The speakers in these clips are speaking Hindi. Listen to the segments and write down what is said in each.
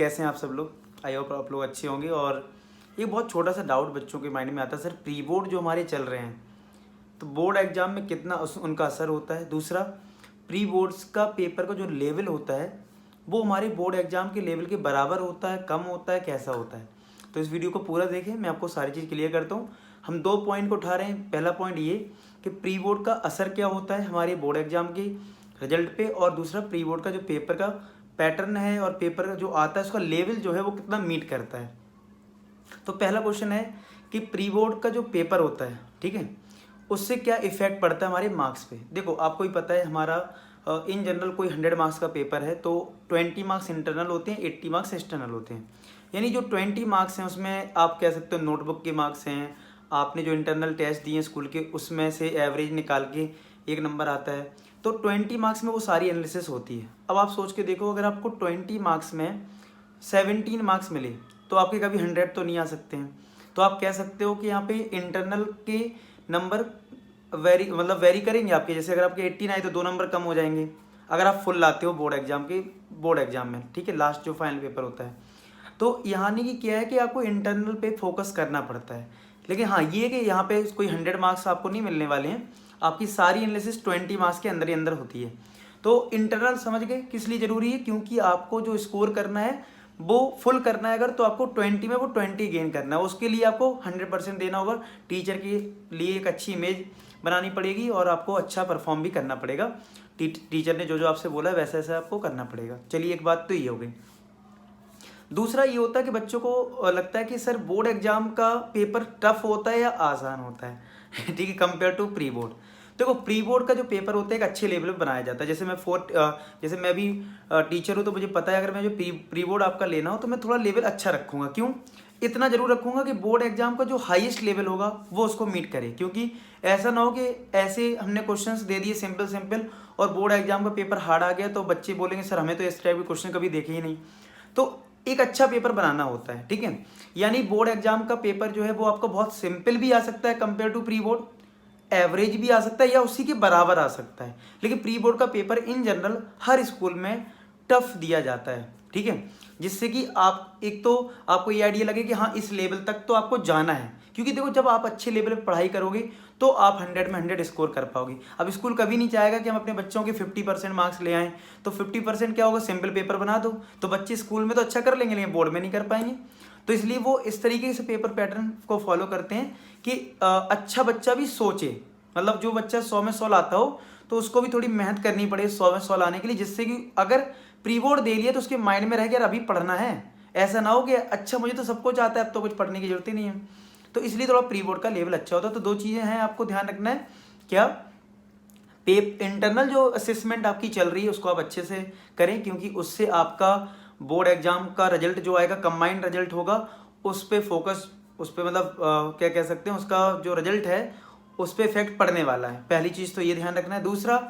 कैसे हैं आप सब लोग? आई होप आप लोग अच्छे होंगे। और ये बहुत छोटा सा डाउट बच्चों के माइंड में आता है, सर प्री बोर्ड जो हमारे चल रहे हैं तो बोर्ड एग्जाम में कितना उनका असर होता है। दूसरा, प्री बोर्ड्स का पेपर का जो लेवल होता है वो हमारे बोर्ड एग्जाम के लेवल के बराबर होता है, कम होता है, कैसा होता है। तो इस वीडियो को पूरा देखें, मैं आपको सारी चीज़ क्लियर करता हूँ। हम 2 पॉइंट को उठा रहे हैं। पहला पॉइंट ये कि प्री बोर्ड का असर क्या होता है हमारे बोर्ड एग्जाम के रिजल्ट पे, और दूसरा प्री बोर्ड का जो पेपर का पैटर्न है और पेपर का जो आता है उसका लेवल जो है वो कितना मीट करता है। तो पहला क्वेश्चन है कि प्री बोर्ड का जो पेपर होता है, ठीक है, उससे क्या इफेक्ट पड़ता है हमारे मार्क्स पे। देखो आपको ही पता है हमारा इन जनरल कोई 100 मार्क्स का पेपर है तो 20 मार्क्स इंटरनल होते हैं, 80 मार्क्स एक्सटर्नल होते हैं। यानी जो 20 मार्क्स हैं उसमें आप कह सकते हो नोटबुक के मार्क्स हैं, आपने जो इंटरनल टेस्ट दिए हैं स्कूल के उसमें से एवरेज निकाल के एक नंबर आता है। तो 20 मार्क्स में वो सारी एनालिसिस होती है। अब आप सोच के देखो, अगर आपको 20 मार्क्स में 17 मार्क्स मिले तो आपके कभी 100 तो नहीं आ सकते हैं। तो आप कह सकते हो कि यहाँ पे इंटरनल के नंबर वेरी करेंगे आपके। जैसे अगर आपके 18 आए तो 2 नंबर कम हो जाएंगे अगर आप फुल लाते हो बोर्ड एग्जाम में, ठीक है, लास्ट जो फाइनल पेपर होता है। तो यहाँ नहीं कि क्या है कि आपको इंटरनल पे फोकस करना पड़ता है, लेकिन हाँ ये कि यहाँ पे कोई 100 मार्क्स आपको नहीं मिलने वाले हैं, आपकी सारी एनालिसिस 20 मार्क्स के अंदर ही अंदर होती है। तो इंटरनल समझ गए किस लिए ज़रूरी है, क्योंकि आपको जो स्कोर करना है वो फुल करना है अगर, तो आपको 20 में वो 20 गेन करना है। उसके लिए आपको 100% देना होगा। टीचर के लिए एक अच्छी इमेज बनानी पड़ेगी और आपको अच्छा परफॉर्म भी करना पड़ेगा। टीचर ने जो जो आपसे बोला है वैसा वैसा आपको करना पड़ेगा। चलिए, एक बात तो ये हो गई। दूसरा ये होता है कि बच्चों को लगता है कि सर बोर्ड एग्जाम का पेपर टफ होता है या आसान होता है ठीक है, कंपेयर टू प्री बोर्ड। देखो प्री बोर्ड का जो पेपर होता है एक अच्छे लेवल पे बनाया जाता है। जैसे मैं भी टीचर हूँ तो मुझे पता है अगर मैं जो प्री बोर्ड आपका लेना हो तो मैं थोड़ा लेवल अच्छा रखूँगा। क्यों? इतना जरूर रखूँगा कि बोर्ड एग्जाम का जो हाईएस्ट लेवल होगा वो उसको मीट करे। क्योंकि ऐसा ना हो कि ऐसे हमने क्वेश्चंस दे दिए सिंपल सिंपल और बोर्ड एग्जाम का पेपर हार्ड आ गया तो बच्चे बोलेंगे सर हमें तो इस टाइप के क्वेश्चन कभी देखे ही नहीं। तो एक अच्छा पेपर बनाना होता है, ठीक है। यानी बोर्ड एग्जाम का पेपर जो है वो आपको बहुत सिंपल भी आ सकता है compare to pre board, average भी आ सकता है या उसी के बराबर आ सकता है। लेकिन प्री बोर्ड का paper in general her school में टफ दिया जाता है, ठीक है, जिससे कि आप एक तो आपको ये आइडिया लगे कि हाँ इस लेवल तक तो आपको जाना है। क्योंकि देखो जब आप अच्छे लेवल पर पढ़ाई करोगे तो आप 100 में 100 स्कोर कर पाओगे। अब स्कूल कभी नहीं चाहेगा कि हम अपने बच्चों के 50% मार्क्स ले आएँ। तो 50% क्या होगा, सिंपल पेपर बना दो तो बच्चे स्कूल में तो अच्छा कर लेंगे लेकिन बोर्ड में नहीं कर पाएंगे। तो इसलिए वो इस तरीके से पेपर पैटर्न को फॉलो करते हैं कि अच्छा बच्चा भी सोचे। मतलब जो बच्चा 100 में 100 लाता हो तो उसको भी थोड़ी मेहनत करनी पड़े 100 में 100 लाने के लिए, जिससे कि अगर प्री बोर्ड दे लिया तो उसके माइंड में रह गया अभी पढ़ना है। ऐसा ना हो कि अच्छा मुझे तो सब कुछ आता है अब तो कुछ पढ़ने की जरूरत ही नहीं है। तो इसलिए थोड़ा प्री बोर्ड का लेवल अच्छा होता है। तो 2 चीज़ें हैं आपको ध्यान रखना है। क्या? इंटरनल जो असेसमेंट आपकी चल रही है उसको आप अच्छे से करें, क्योंकि उससे आपका बोर्ड एग्जाम का रिजल्ट जो आएगा कंबाइंड रिजल्ट होगा, उस पर फोकस, उस पर मतलब क्या कह सकते हैं, उसका जो रिजल्ट है उस पर इफेक्ट पड़ने वाला है। पहली चीज़ तो ये ध्यान रखना है। दूसरा,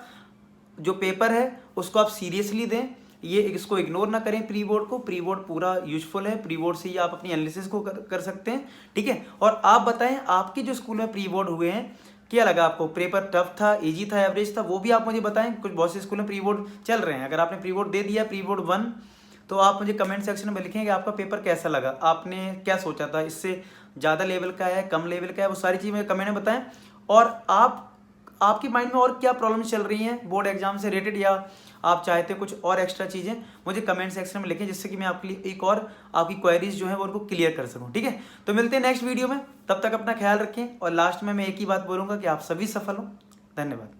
जो पेपर है उसको आप सीरियसली दें, ये इसको इग्नोर ना करें। प्री बोर्ड को, प्री बोर्ड पूरा यूजफुल है, प्री बोर्ड से ही आप अपनी एनालिसिस को कर सकते हैं, ठीक है। और आप बताएं आपके जो स्कूल में प्री बोर्ड हुए हैं क्या लगा आपको, पेपर टफ था, इजी था, एवरेज था, वो भी आप मुझे बताएं। कुछ बहुत से स्कूल में प्री बोर्ड चल रहे हैं, अगर आपने प्री बोर्ड दे दिया प्री बोर्ड 1 तो आप मुझे कमेंट सेक्शन में लिखें कि आपका पेपर कैसा लगा, आपने क्या सोचा था, इससे ज़्यादा लेवल का है, कम लेवल का है, वो सारी चीज़ मुझे कमेंट में बताएं। और आपकी माइंड में और क्या प्रॉब्लम चल रही हैं बोर्ड एग्जाम से रिलेटेड, या आप चाहते हैं कुछ और एक्स्ट्रा चीज़ें, मुझे कमेंट सेक्शन में लिखें, जिससे कि मैं आपके लिए एक और आपकी क्वेरीज जो है वो उनको क्लियर कर सकूं, ठीक है। तो मिलते हैं नेक्स्ट वीडियो में, तब तक अपना ख्याल रखें। और लास्ट में मैं एक ही बात बोलूँगा कि आप सभी सफल हों। धन्यवाद।